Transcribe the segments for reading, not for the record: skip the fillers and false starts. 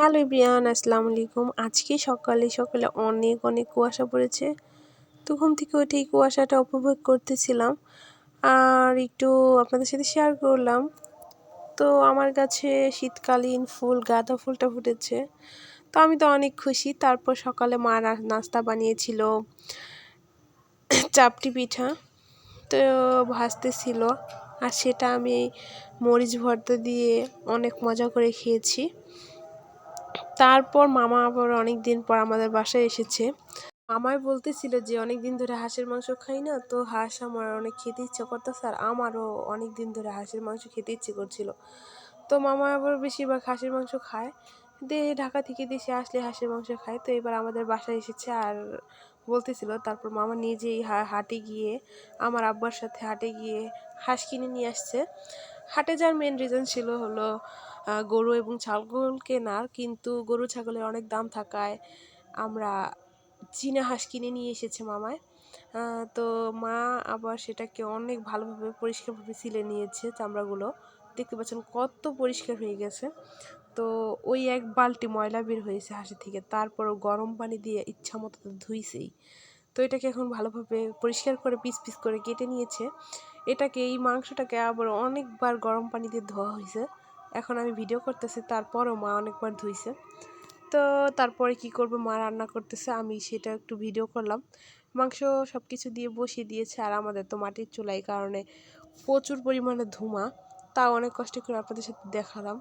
Hello everyone, আসসালামু আলাইকুম। আজকে সকালে সকালে অনেক অনেক কুয়াশা পড়েছে। তো ঘুম থেকে উঠে এই কুয়াশাটা উপভোগ করতেছিলাম আর একটু আপনাদের সাথে শেয়ার করলাম। তো আমার কাছে শীতকালীন ফুল গাঁদা ফুলটা ফুটেছে, তো আমি তো অনেক খুশি। তারপর সকালে মা নাস্তা বানিয়েছিল চাপটি পিঠা, তো ভাজতেছিল আর সেটা আমি মরিচ ভর্তা দিয়ে অনেক মজা করে খেয়েছি। তারপর মামা আবার অনেক দিন পর আমাদের বাসায় এসেছে। মামাই বলতেছিল যে অনেক দিন ধরে হাঁসের মাংস খাই না, তো হাঁস আমার অনেক খেতে ইচ্ছে করতেছে আর আমারও অনেক দিন ধরে হাঁসের মাংস খেতে ইচ্ছে করছিল। তো মামা আবার বেশিরভাগ হাঁসের মাংস খায়, ঢাকা থেকে দেশে আসলে হাঁসের মাংস খায়। তো এবার আমাদের বাসায় এসেছে আর বলতেছিল। তারপর মামা নিজেই হাটে গিয়ে আমার আব্বার সাথে হাটে গিয়ে হাঁস কিনে নিয়ে আসছে। হাটে যাওয়ার মেন রিজন ছিল হলো গরু এবং ছাগল কেনার, কিন্তু গরু ছাগলের অনেক দাম থাকায় আমরা চীনা হাঁস কিনে নিয়ে এসেছে মামায়। তো মা আবার সেটাকে অনেক ভালোভাবে পরিষ্কারভাবে ছিলে নিয়েছে, চামড়াগুলো দেখতে পাচ্ছেন কত পরিষ্কার হয়ে গেছে। তো ওই এক বালতি ময়লা বের হয়েছে হাঁসের থেকে, তারপরও গরম পানি দিয়ে ইচ্ছা মতো ধুইছেই। তো এটাকে এখন ভালোভাবে পরিষ্কার করে পিস পিস করে কেটে নিয়েছে। এই মাংসটাকে আবার অনেকবার গরম পানি দিয়ে ধোয়া হয়েছে। এখন আমি ভিডিও করতেছি, তারপরও মা অনেকবার ধুইছে। তো তারপরে কি করব, মা রান্না করতেছে, আমি সেটা একটু ভিডিও করলাম। মাংস সব কিছু দিয়ে বসিয়ে দিয়েছে আর আমাদের তো মাটির চুলাই কারণে প্রচুর পরিমাণে ধোঁয়া, তাও অনেক কষ্ট করে আপনাদের সাথে দেখালাম।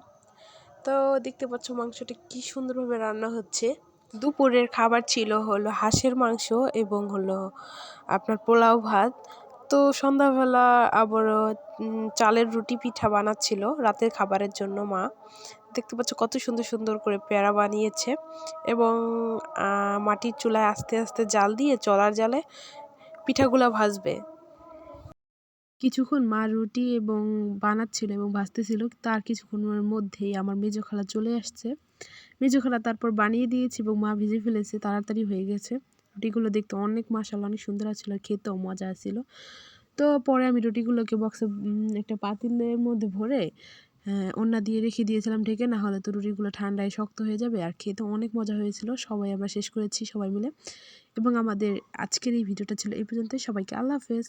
তো দেখতে পাচ্ছ মাংসটা কি সুন্দরভাবে রান্না হচ্ছে। দুপুরের খাবার ছিল হলো হাঁসের মাংস এবং হলো আপনার পোলাও ভাত। তো সন্ধ্যাবেলা আবারও চালের রুটি পিঠা বানাচ্ছিল রাতের খাবারের জন্য মা। দেখতে পাচ্ছ কত সুন্দর সুন্দর করে পেয়ারা বানিয়েছে এবং মাটির চুলায় আস্তে আস্তে জাল দিয়ে চলার জালে পিঠাগুলা ভাজবে। কিছুক্ষণ মা রুটি এবং বানাচ্ছিল এবং ভাজতেছিল, তার কিছুক্ষণের মধ্যেই আমার মেজো খালা চলে আসছে। মেজো খালা তারপর বানিয়ে দিয়েছে এবং মা ভেজে ফেলেছে, তাড়াতাড়ি হয়ে গেছে। রুটিগুলো দেখতে অনেক মাশাআল্লাহ অনেক সুন্দর ছিল, খেতেও মজা ছিল। তো পরে আমি রুটিগুলোকে বক্সে একটা পাতিলের মধ্যে ভরে ওড়না দিয়ে রেখে দিয়েছিলাম ঢেকে, না হলে তো রুটিগুলো ঠান্ডায় শক্ত হয়ে যাবে। আর খেতে অনেক মজা হয়েছিল, সবাই আমরা শেষ করেছি সবাই মিলে। এবং আমাদের আজকের এই ভিডিওটা ছিল এই পর্যন্তই। সবাইকে আল্লাহ হাফেজ।